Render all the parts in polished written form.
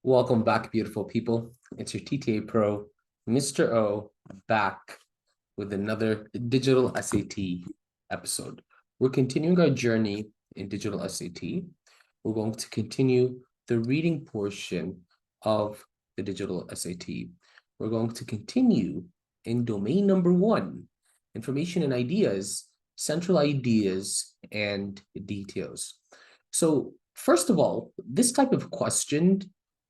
Welcome back, beautiful people. It's your TTA Pro, Mr. O, back with another digital SAT episode. We're continuing our journey in digital SAT. We're going to continue the reading portion of the digital SAT. We're going to continue in domain number 1, information and ideas, central ideas, and details. So first of all, this type of question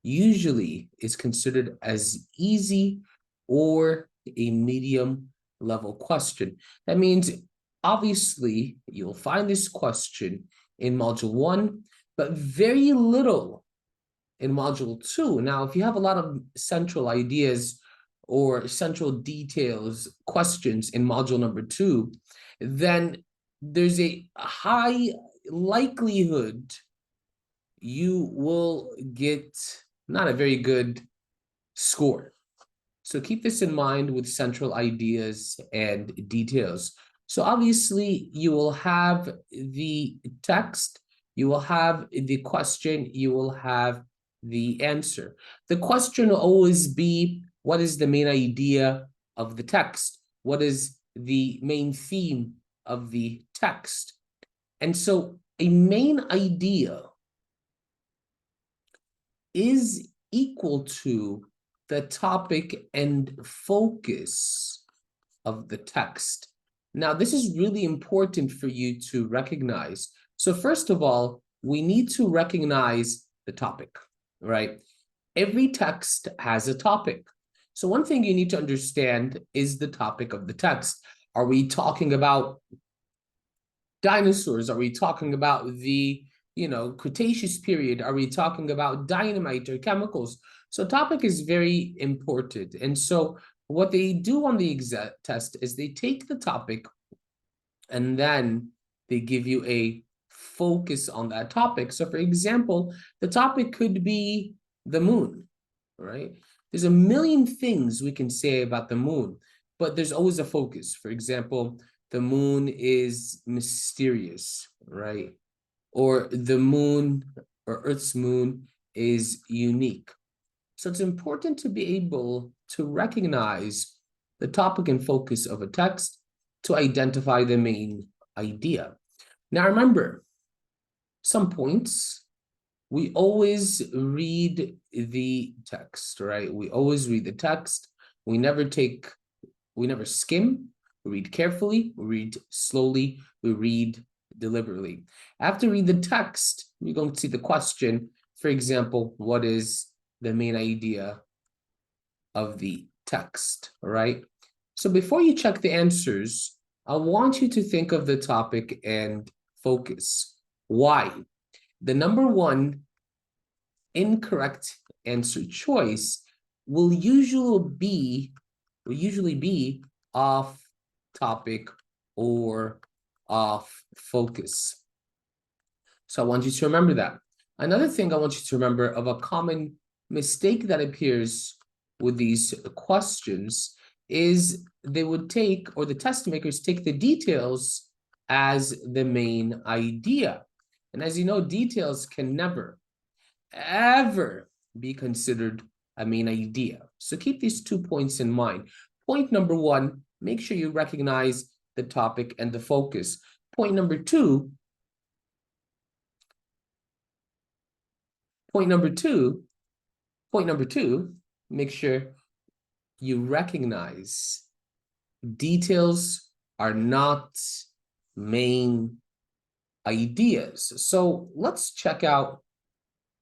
usually is considered as easy or a medium level question. That means obviously you'll find this question in module 1, but very little in module 2. Now, if you have a lot of central ideas or central details questions in module number 2, then there's a high likelihood you will get not a very good score. So keep this in mind with central ideas and details. So obviously you will have the text, you will have the question, you will have the answer. The question will always be, what is the main idea of the text? What is the main theme of the text? And so a main idea is equal to the topic and focus of the text. Now, this is really important for you to recognize. So first of all, we need to recognize the topic, right? Every text has a topic. So one thing you need to understand is the topic of the text. Are we talking about dinosaurs? Are we talking about the Cretaceous period? Are we talking about dynamite or chemicals? So topic is very important. And so what they do on the exam test is they take the topic and then they give you a focus on that topic. So for example, the topic could be the moon, right? There's a million things we can say about the moon, but there's always a focus. For example, the moon is mysterious, right? Or the moon or Earth's moon is unique. So it's important to be able to recognize the topic and focus of a text to identify the main idea. Now remember, some points, we always read the text, right? We always read the text. We never skim, we read carefully, we read slowly, we read deliberately. After read the text, we're going to see the question. For example, what is the main idea of the text, all right? So before you check the answers, I want you to think of the topic and focus. Why? The number 1 incorrect answer choice will usually be off topic or off focus. So I want you to remember that. Another thing I want you to remember of a common mistake that appears with these questions is they would take, or the test makers take the details as the main idea. And as you know, details can never, ever be considered a main idea. So keep these 2 points in mind. Point number 1, make sure you recognize the topic and the focus. Point number 2, make sure you recognize details are not main ideas. So let's check out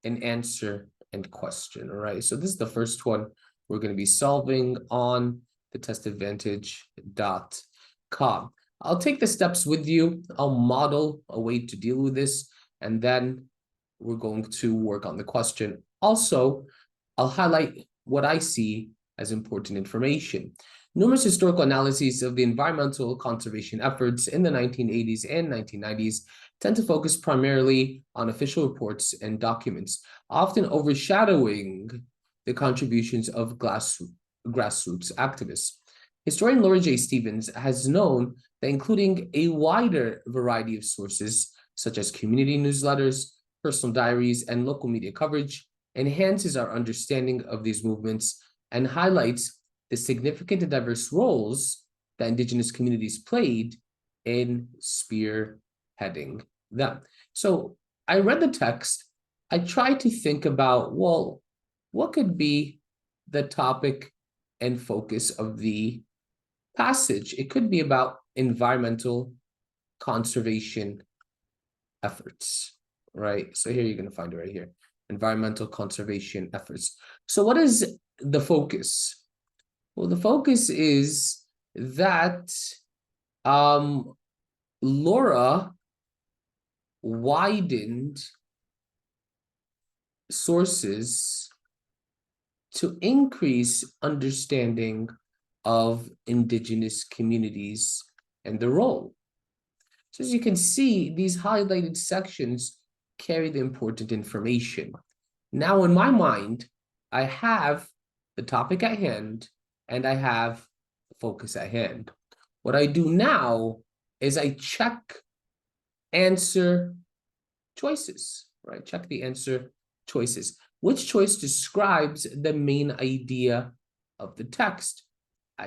an answer and question, all right? So this is the first one we're going to be solving on the testadvantage.com. I'll take the steps with you. I'll model a way to deal with this, and then we're going to work on the question. Also, I'll highlight what I see as important information. Numerous historical analyses of the environmental conservation efforts in the 1980s and 1990s tend to focus primarily on official reports and documents, often overshadowing the contributions of grassroots activists. Historian Laura J. Stevens has known that including a wider variety of sources, such as community newsletters, personal diaries, and local media coverage, enhances our understanding of these movements, and highlights the significant and diverse roles that Indigenous communities played in spearheading them. So I read the text. I tried to think about, well, what could be the topic and focus of the passage? It could be about environmental conservation efforts, right? So here you're going to find it right here, environmental conservation efforts. So what is the focus? Well, the focus is that Laura widened sources to increase understanding of Indigenous communities and their role. So as you can see, these highlighted sections carry the important information. Now, in my mind, I have the topic at hand and I have the focus at hand. What I do now is I check answer choices, right? Check the answer choices. Which choice describes the main idea of the text?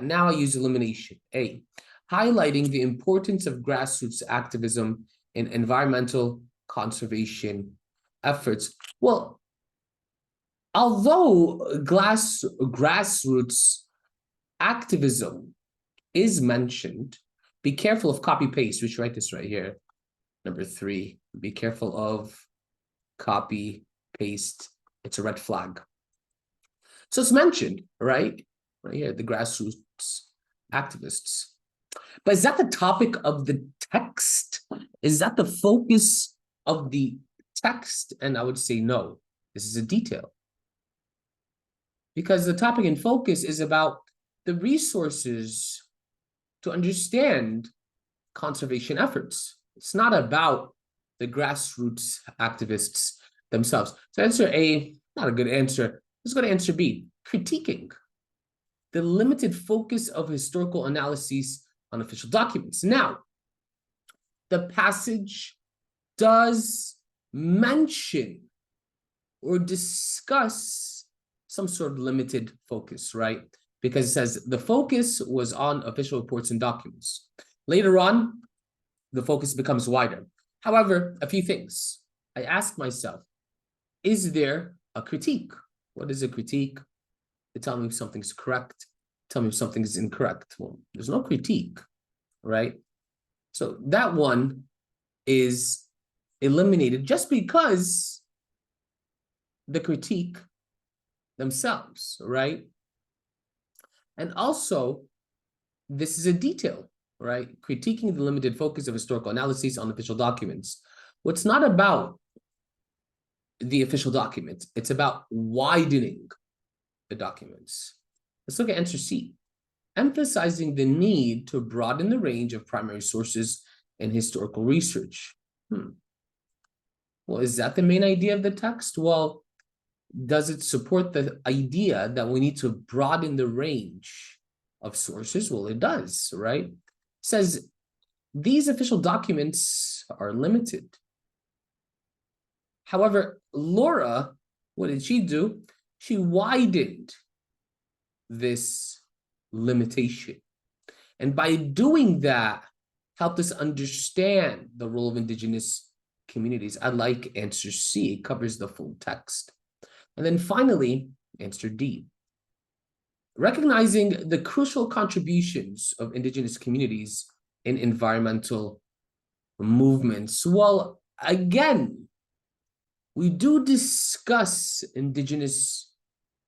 Now I use elimination. A, highlighting the importance of grassroots activism in environmental conservation efforts. Well, although grassroots activism is mentioned, be careful of copy paste. We should write this right here. Number 3, be careful of copy paste. It's a red flag. So it's mentioned, right? Right here, the grassroots activists. But is that the topic of the text? Is that the focus of the text? And I would say no, this is a detail. Because the topic in focus is about the resources to understand conservation efforts. It's not about the grassroots activists themselves. So answer A, not a good answer. Let's go to answer B, critiquing the limited focus of historical analyses on official documents. Now, the passage does mention or discuss some sort of limited focus, right? Because it says the focus was on official reports and documents. Later on, the focus becomes wider. However, a few things. I ask myself, is there a critique? What is a critique? They tell me if something's correct, tell me if something is incorrect. Well, there's no critique, right? So that one is eliminated just because the critique themselves, right? And also, this is a detail, right? Critiquing the limited focus of historical analyses on official documents. What's not about the official document, it's about widening the documents. Let's look at answer C, emphasizing the need to broaden the range of primary sources in historical research. Well, is that the main idea of the text? Well, does it support the idea that we need to broaden the range of sources? Well, it does, right? It says these official documents are limited. However, Laura, what did she do? She widened this limitation. And by doing that, helped us understand the role of Indigenous communities. I like answer C, it covers the full text. And then finally, answer D, recognizing the crucial contributions of Indigenous communities in environmental movements. Well, again, we do discuss Indigenous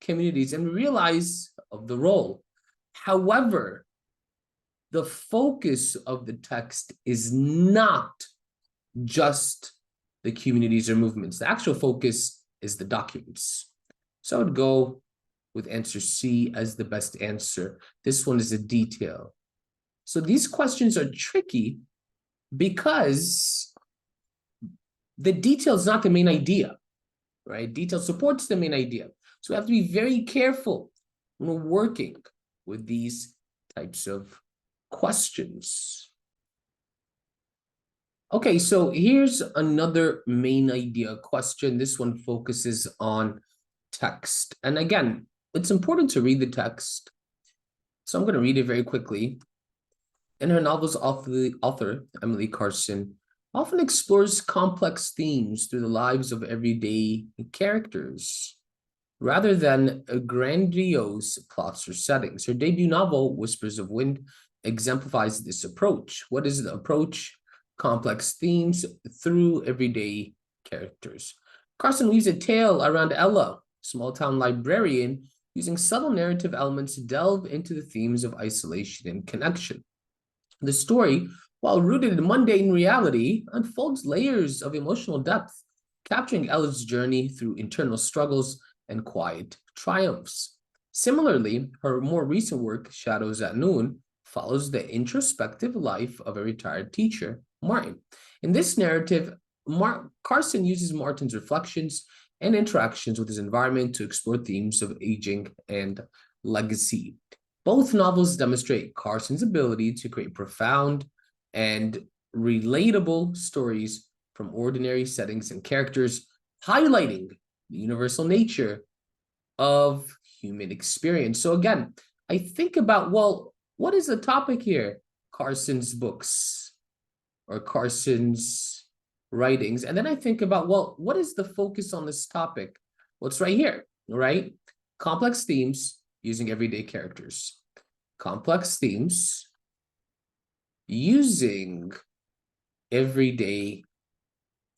communities and realize of the role. However, the focus of the text is not just the communities or movements. The actual focus is the documents. So I would go with answer C as the best answer. This one is a detail. So these questions are tricky because the detail is not the main idea, right? Detail supports the main idea. So we have to be very careful when we're working with these types of questions. Okay, so here's another main idea question. This one focuses on text. And again, it's important to read the text. So I'm going to read it very quickly. In her novels, the author, Emily Carson, often explores complex themes through the lives of everyday characters, rather than grandiose plots or settings. Her debut novel, Whispers of Wind, exemplifies this approach. What is the approach? Complex themes through everyday characters. Carson weaves a tale around Ella, small-town librarian, using subtle narrative elements to delve into the themes of isolation and connection. The story, while rooted in mundane reality, unfolds layers of emotional depth, capturing Ella's journey through internal struggles and quiet triumphs. Similarly, her more recent work, Shadows at Noon, follows the introspective life of a retired teacher, Martin. In this narrative, Carson uses Martin's reflections and interactions with his environment to explore themes of aging and legacy. Both novels demonstrate Carson's ability to create profound and relatable stories from ordinary settings and characters, highlighting the universal nature of human experience. So again, I think about, well, what is the topic here? Carson's books or Carson's writings. And then I think about, well, what is the focus on this topic? Well, it's right here, right? Complex themes using everyday characters. Complex themes using everyday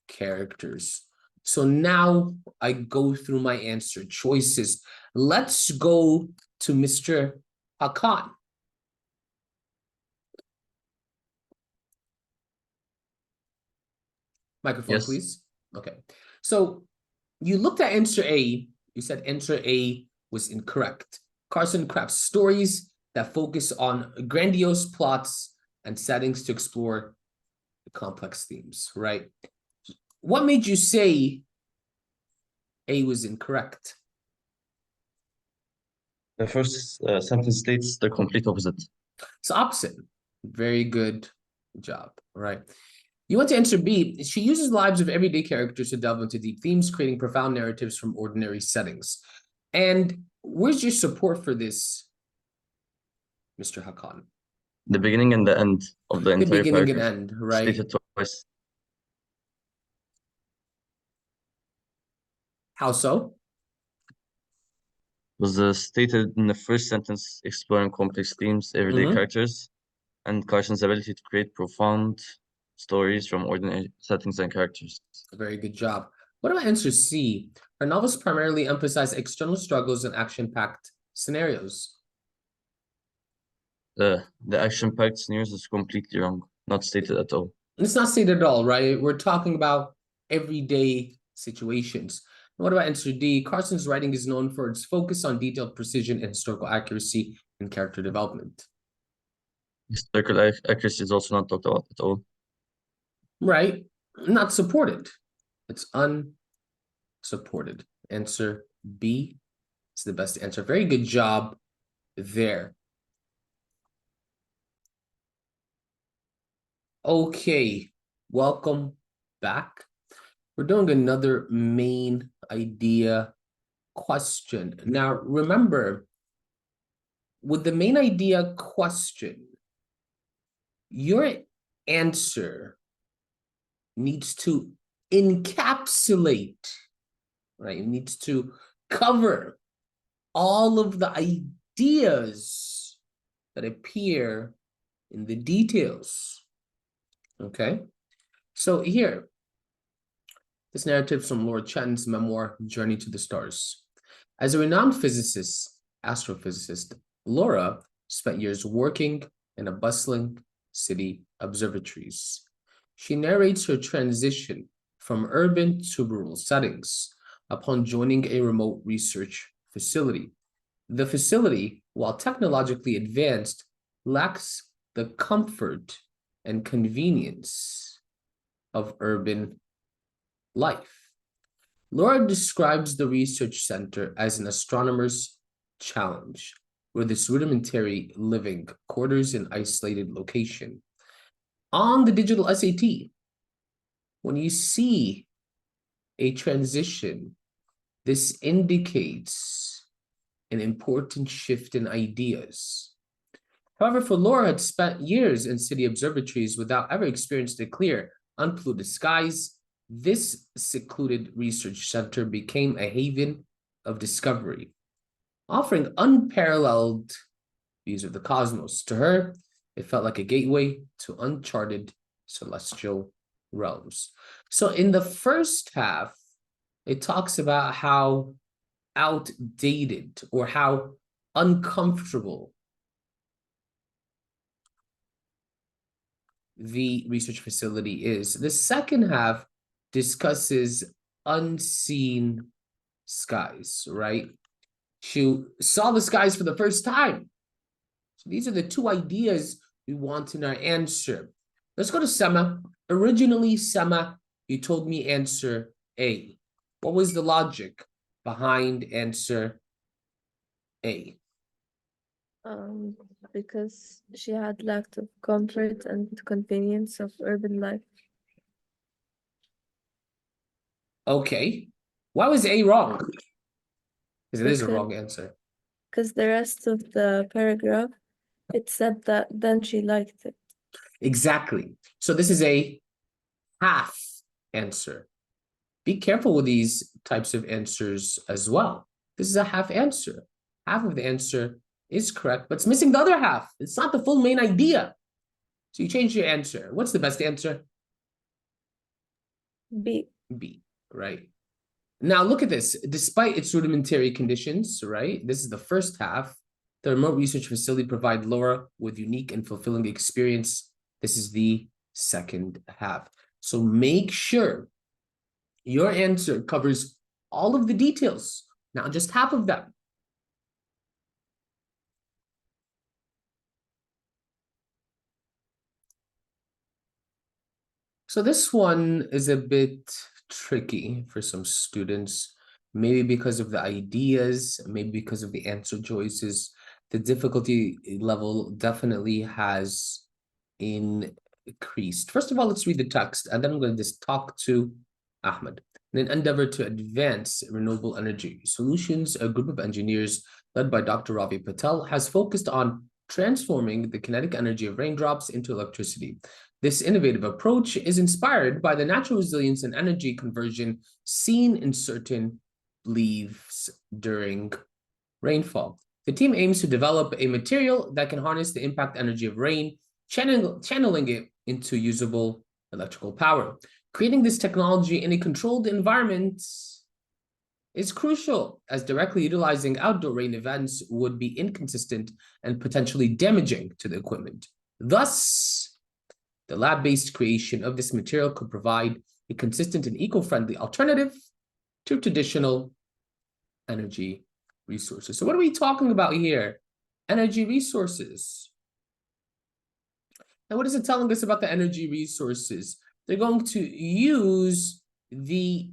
characters. So now I go through my answer choices. Let's go to Mr. Hakan. Microphone, Yes. please. Okay. So you looked at answer A. You said answer A was incorrect. Carson crafts stories that focus on grandiose plots and settings to explore the complex themes, right? What made you say A was incorrect? The first sentence states the complete opposite. It's opposite. Very good job, right? You want to answer B. She uses lives of everyday characters to delve into deep themes, creating profound narratives from ordinary settings. And where's your support for this, Mr. Hakan? The beginning and the end of the entire beginning and paragraph end, right? stated twice. How so? Was stated in the first sentence, exploring complex themes, everyday characters, and Carson's ability to create profound stories from ordinary settings and characters. Very good job. What about answer C? Her novels primarily emphasize external struggles and action-packed scenarios. The action-packed scenarios is completely wrong, not stated at all. It's not stated at all, right? We're talking about everyday situations. What about answer D? Carson's writing is known for its focus on detailed precision and historical accuracy in character development. Historical accuracy is also not talked about at all. Right. Not supported. It's unsupported. Answer B is the best answer. Very good job there. Okay, welcome back. We're doing another main idea question. Now, remember, with the main idea question, your answer needs to encapsulate, right? It needs to cover all of the ideas that appear in the details. Okay, so here, this narrative from Laura Chen's memoir, Journey to the Stars. As a renowned physicist, astrophysicist, Laura spent years working in a bustling city observatories. She narrates her transition from urban to rural settings upon joining a remote research facility. The facility, while technologically advanced, lacks the comfort and convenience of urban life. Laura describes the research center as an astronomer's challenge, where this rudimentary living quarters an isolated location. On the digital SAT, when you see a transition This indicates an important shift in ideas. However, for Laura had spent years in city observatories without ever experiencing a clear, unpolluted skies, this secluded research center became a haven of discovery, offering unparalleled views of the cosmos. To her, it felt like a gateway to uncharted celestial realms. So in the first half, it talks about how outdated or how uncomfortable the research facility is. The second half discusses unseen skies, right? She saw the skies for the first time. So these are the two ideas we want in our answer. Let's go to Sama. Originally, Sama, you told me answer A. What was the logic behind answer A? Because she had lack of comfort and convenience of urban life. Okay. Why was A wrong? Because it is a Because- wrong answer. Because the rest of the paragraph, it said that then she liked it. Exactly. So this is a half answer. Be careful with these types of answers as well. This is a half answer. Half of the answer is correct, but it's missing the other half. It's not the full main idea. So you change your answer. What's the best answer? B. B, right? Now look at this. Despite its rudimentary conditions, right? This is the first half. The remote research facility provided Laura with unique and fulfilling experience. This is the second half. So make sure your answer covers all of the details, not just half of them. So this one is a bit tricky for some students, maybe because of the ideas, maybe because of the answer choices. The difficulty level definitely has increased. First of all, let's read the text, and then I'm going to just talk to Ahmad. In an endeavor to advance renewable energy solutions, a group of engineers led by Dr. Ravi Patel has focused on transforming the kinetic energy of raindrops into electricity. This innovative approach is inspired by the natural resilience and energy conversion seen in certain leaves during rainfall. The team aims to develop a material that can harness the impact energy of rain, channeling it into usable electrical power. Creating this technology in a controlled environment is crucial, as directly utilizing outdoor rain events would be inconsistent and potentially damaging to the equipment. Thus, the lab-based creation of this material could provide a consistent and eco-friendly alternative to traditional energy resources. So what are we talking about here? Energy resources. And what is it telling us about the energy resources? They're going to use the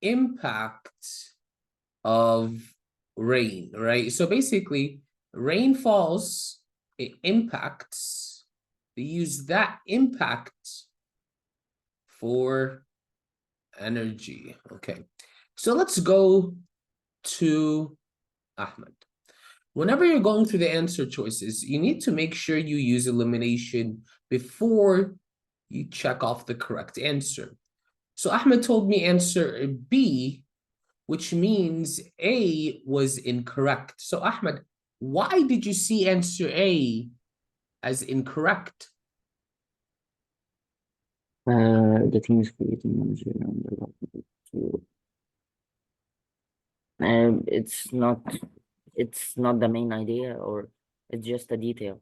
impact of rain, right? So basically, rain falls, it impacts. They use that impact for energy. Okay, so let's go to Ahmed. Whenever you're going through the answer choices, you need to make sure you use elimination before you check off the correct answer. So Ahmed told me answer B, which means A was incorrect. So Ahmed, why did you see answer A as incorrect? The team is creating manager and it's not the main idea, or it's just a detail.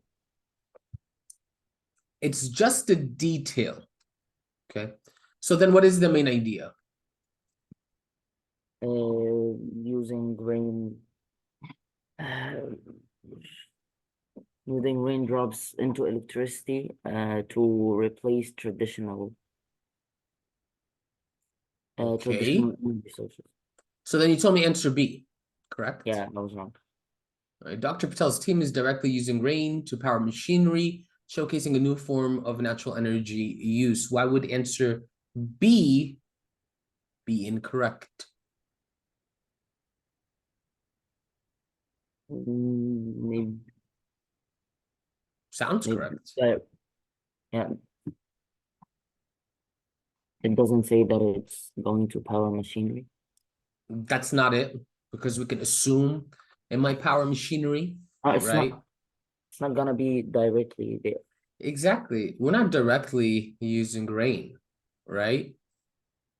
It's just a detail. Okay. So then what is the main idea? Using raindrops into electricity to replace traditional Okay. energy sources. So then you told me answer B, correct? Yeah, I was wrong. All right. Dr. Patel's team is directly using rain to power machinery, showcasing a new form of natural energy use. Why would answer B be incorrect? Maybe, Sounds maybe, correct. yeah. It doesn't say that it's going to power machinery. That's not it, because we can assume it might power machinery, It's right? It's not gonna be directly there. Exactly. We're not directly using rain, right?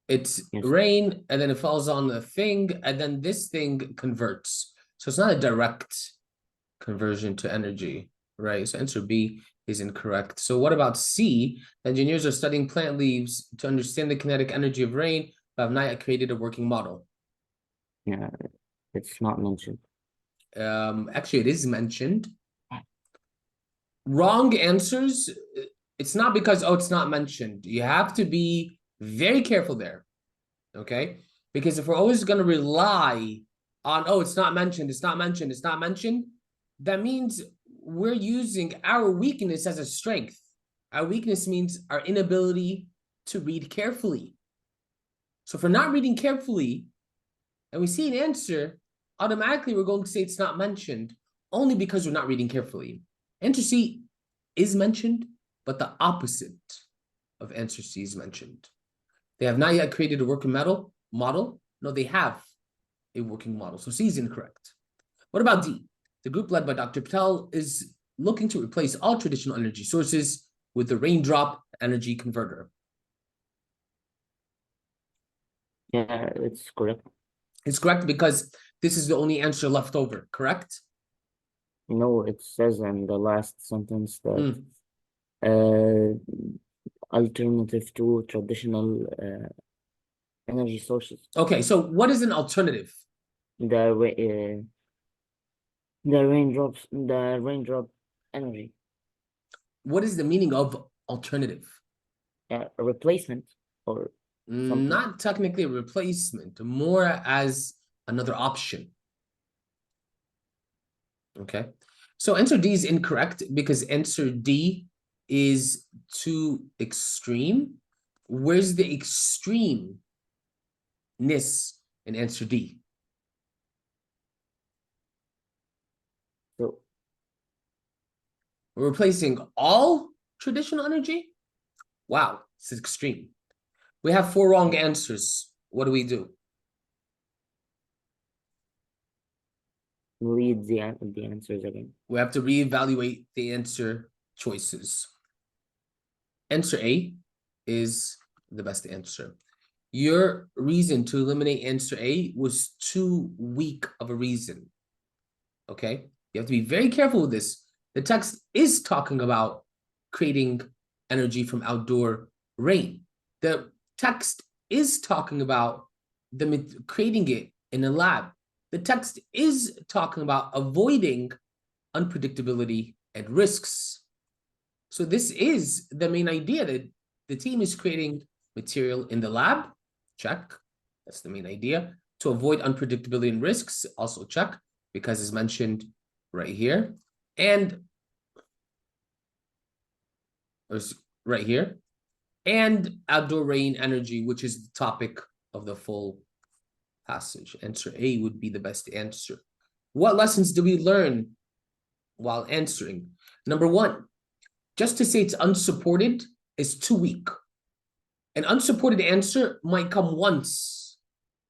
It's Yes. rain, and then it falls on the thing, and then this thing converts. So it's not a direct conversion to energy, right? So answer B is incorrect. So what about C? Engineers are studying plant leaves to understand the kinetic energy of rain, but have not yet created a working model. Yeah, it's not mentioned. Actually, it is mentioned. Wrong answers, it's not because, oh, it's not mentioned. You have to be very careful there, okay? Because if we're always going to rely on, oh, it's not mentioned, it's not mentioned, it's not mentioned, that means we're using our weakness as a strength. Our weakness means our inability to read carefully. So if we're not reading carefully and we see an answer, automatically we're going to say it's not mentioned only because we're not reading carefully. Answer C is mentioned, but the opposite of answer C is mentioned. They have not yet created a working model. No, they have a working model. So C is incorrect. What about D? The group led by Dr. Patel is looking to replace all traditional energy sources with the raindrop energy converter. Yeah, it's correct. It's correct because this is the only answer left over, correct? No, it says in the last sentence that Mm. alternative to traditional energy sources. Okay, so what is an alternative? The raindrop energy. What is the meaning of alternative? A replacement or something. Not technically a replacement, more as another option. Okay, so answer D is incorrect because answer D is too extreme. Where's the extremeness in answer D? So We're replacing all traditional energy? Wow, it's extreme. We have 4 wrong answers. What do we do? read the answers again. We have to reevaluate the answer choices. Answer A is the best answer. Your reason to eliminate answer A was too weak of a reason. Okay? You have to be very careful with this. The text is talking about creating energy from outdoor rain. The text is talking about creating it in a lab. The text is talking about avoiding unpredictability and risks. So this is the main idea, that the team is creating material in the lab. Check. That's the main idea. To avoid unpredictability and risks, also check, because it's mentioned right here. And right here. And outdoor rain energy, which is the topic of the full passage. Answer A would be the best answer. What lessons do we learn while answering? Number 1, just to say it's unsupported is too weak. An unsupported answer might come once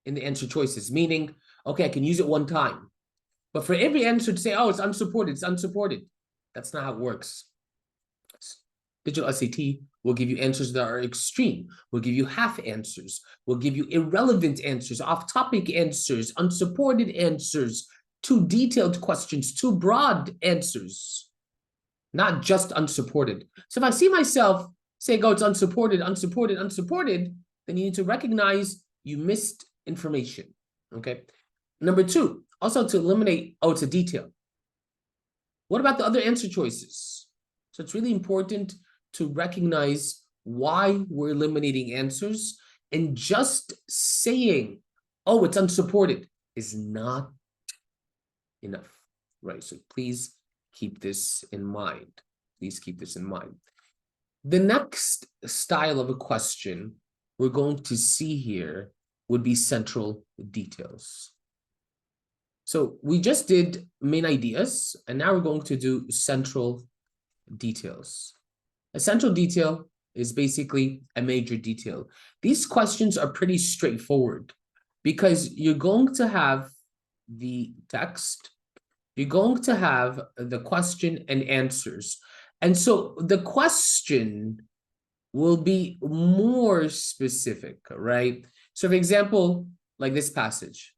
in the answer choices, meaning, okay, I can use it one time. But for every answer to say, oh, it's unsupported, that's not how it works. Digital SAT will give you answers that are extreme, will give you half answers, will give you irrelevant answers, off-topic answers, unsupported answers, too detailed questions, too broad answers, not just unsupported. So if I see myself saying, oh, it's unsupported, then you need to recognize you missed information, okay? Number 2, also to eliminate, oh, it's a detail. What about the other answer choices? So it's really important to recognize why we're eliminating answers, and just saying, oh, it's unsupported is not enough, right? So please keep this in mind. Please keep this in mind. The next style of a question we're going to see here would be central details. So we just did main ideas, and now we're going to do central details. A central detail is basically a major detail. These questions are pretty straightforward because you're going to have the text, you're going to have the question and answers. And so the question will be more specific, right? So for example, like this passage.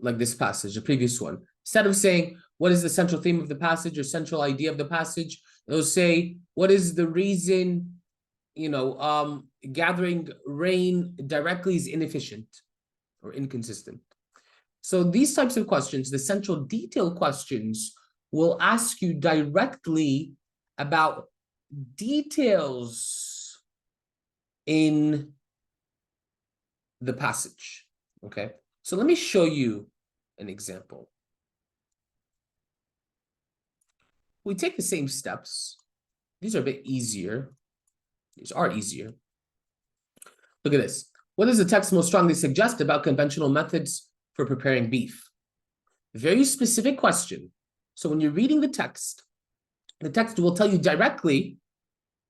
The previous one. Instead of saying, what is the central theme of the passage or central idea of the passage? It'll say, what is the reason, gathering rain directly is inefficient or inconsistent. So these types of questions, the central detail questions, will ask you directly about details in the passage, okay? So let me show you an example. We take the same steps. These are a bit easier. These are easier. Look at this. What does the text most strongly suggest about conventional methods for preparing beef? Very specific question. So when you're reading the text will tell you directly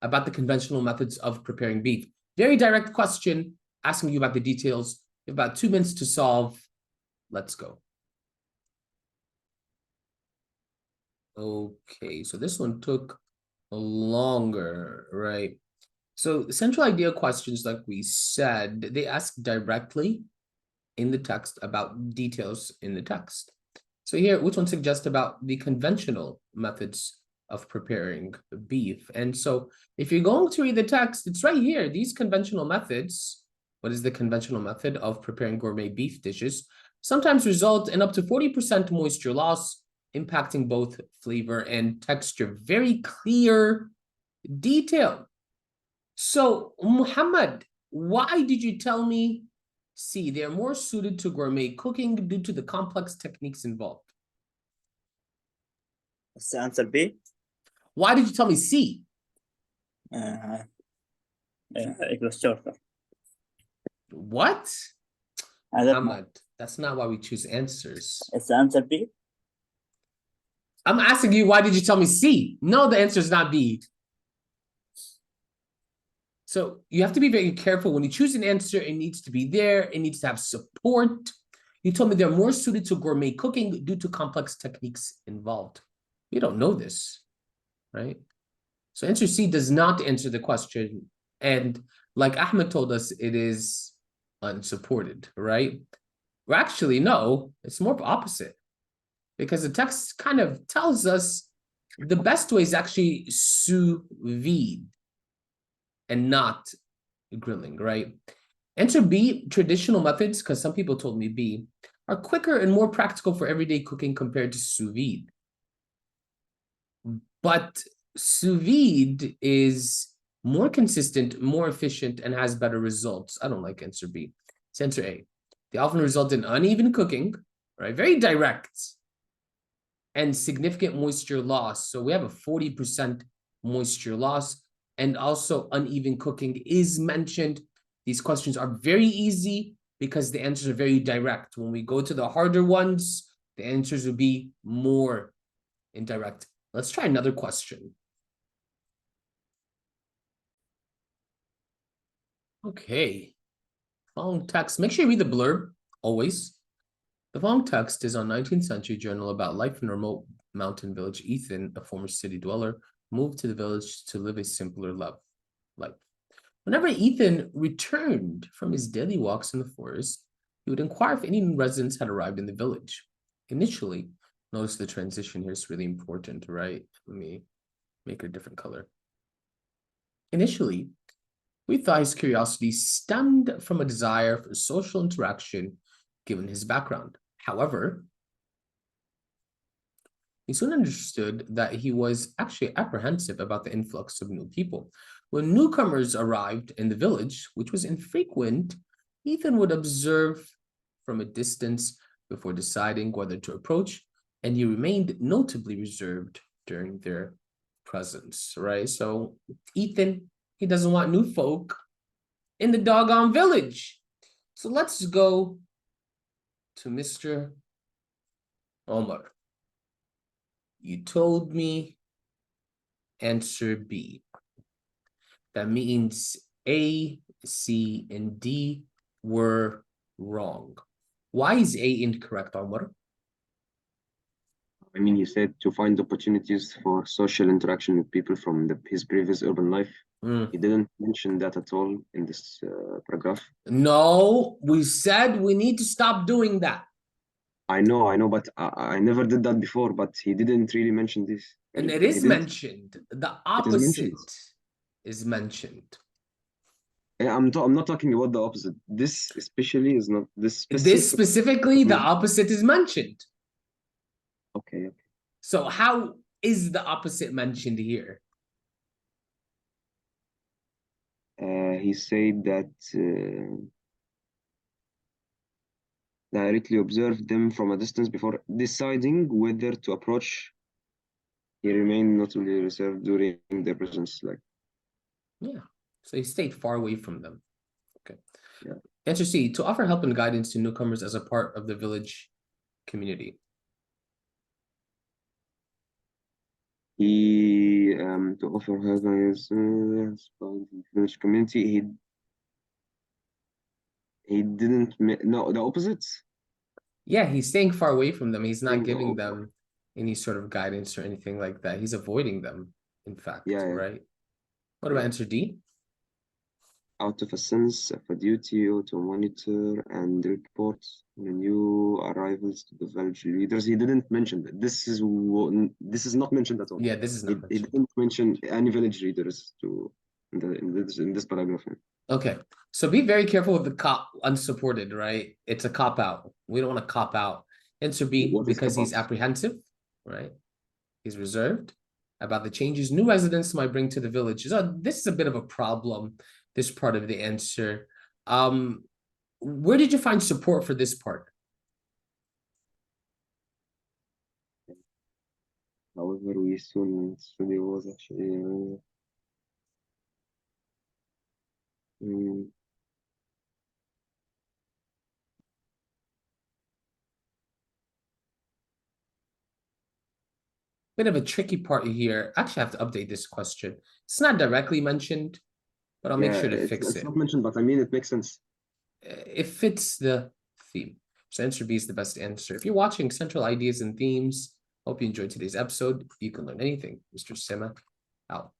about the conventional methods of preparing beef. Very direct question, asking you about the details. You have about 2 minutes to solve. Let's go. Okay, so this one took longer, right? So central idea questions, like we said, they ask directly in the text about details in the text. So here, which one suggests about the conventional methods of preparing beef? And so if you're going to read the text, it's right here. These conventional methods, what is the conventional method of preparing gourmet beef dishes, sometimes result in up to 40% moisture loss, impacting both flavor and texture. Very clear detail. So, Muhammad, why did you tell me C? They're more suited to gourmet cooking due to the complex techniques involved. What's the answer B? Why did you tell me C? It was shorter. What? I don't know. Ahmad, that's not why we choose answers. It's the answer B? I'm asking you, why did you tell me C? No, the answer is not B. So you have to be very careful. When you choose an answer, it needs to be there. It needs to have support. You told me they're more suited to gourmet cooking due to complex techniques involved. You don't know this, right? So answer C does not answer the question. And like Ahmed told us, it is unsupported, right? Well, actually, no, it's more opposite. Because the text kind of tells us the best way is actually sous vide and not grilling, right? Answer B, traditional methods, because some people told me B, are quicker and more practical for everyday cooking compared to sous vide. But sous vide is more consistent, more efficient, and has better results. I don't like answer B. It's answer A. They often result in uneven cooking, right? Very direct, and significant moisture loss. So we have a 40% moisture loss, and also uneven cooking is mentioned. These questions are very easy because the answers are very direct. When we go to the harder ones, the answers will be more indirect. Let's try another question. Okay. Following text. Make sure you read the blurb, always. The following text is on 19th century journal about life in a remote mountain village. Ethan, a former city dweller, moved to the village to live a simpler life. Whenever Ethan returned from his daily walks in the forest, he would inquire if any new residents had arrived in the village. Initially, notice the transition here is really important, right? Let me make it a different color. Initially, we thought his curiosity stemmed from a desire for social interaction given his background. However, he soon understood that he was actually apprehensive about the influx of new people. When newcomers arrived in the village, which was infrequent, Ethan would observe from a distance before deciding whether to approach, and he remained notably reserved during their presence, right? So Ethan, he doesn't want new folk in the doggone village. So let's go to Mr. Omar. You told me answer B. That means A, C, and D were wrong. Why is A incorrect, Omar? I mean, he said to find opportunities for social interaction with people from his previous urban life. Mm. He didn't mention that at all in this paragraph. No, we said we need to stop doing that. I know, but I never did that before, but he didn't really mention this. And it He is didn't- mentioned. The opposite mentioned. is mentioned. I'm not talking about the opposite. This especially is not this This specific. specifically, the Mhm. opposite is mentioned. Okay. So how is the opposite mentioned here? He said that directly observed them from a distance before deciding whether to approach. He remained notably reserved during their presence. Like, Yeah. So he stayed far away from them. Okay. Yeah. Answer C, to offer help and guidance to newcomers as a part of the village community. he to offer her his village community. He didn't. No, the opposite. Yeah, he's staying far away from them. He's not Staying giving away. them any sort of guidance or anything like that. He's avoiding them, in fact, Yeah. right? What about Yeah. answer D? Out of a sense of a duty to monitor and report the new arrivals to the village leaders. He didn't mention that. This is not mentioned at all. Yeah, this is He not mentioned. didn't mention any village leaders in this paragraph. Okay, so be very careful with the cop unsupported, right? It's a cop out. We don't want to cop out. Answer B, What is because cop he's out? apprehensive, right? He's reserved about the changes new residents might bring to the village. So this is a bit of a problem, this part of the answer. Where did you find support for this part? However, we soon study was actually Bit of a tricky part here. Actually, I have to update this question. It's not directly mentioned, but I'll make sure to fix it's it. not mentioned, but I mean it makes sense. It fits the theme. So answer B is the best answer. If you're watching Central Ideas and Themes, hope you enjoyed today's episode. You can learn anything. Mr. Sema out.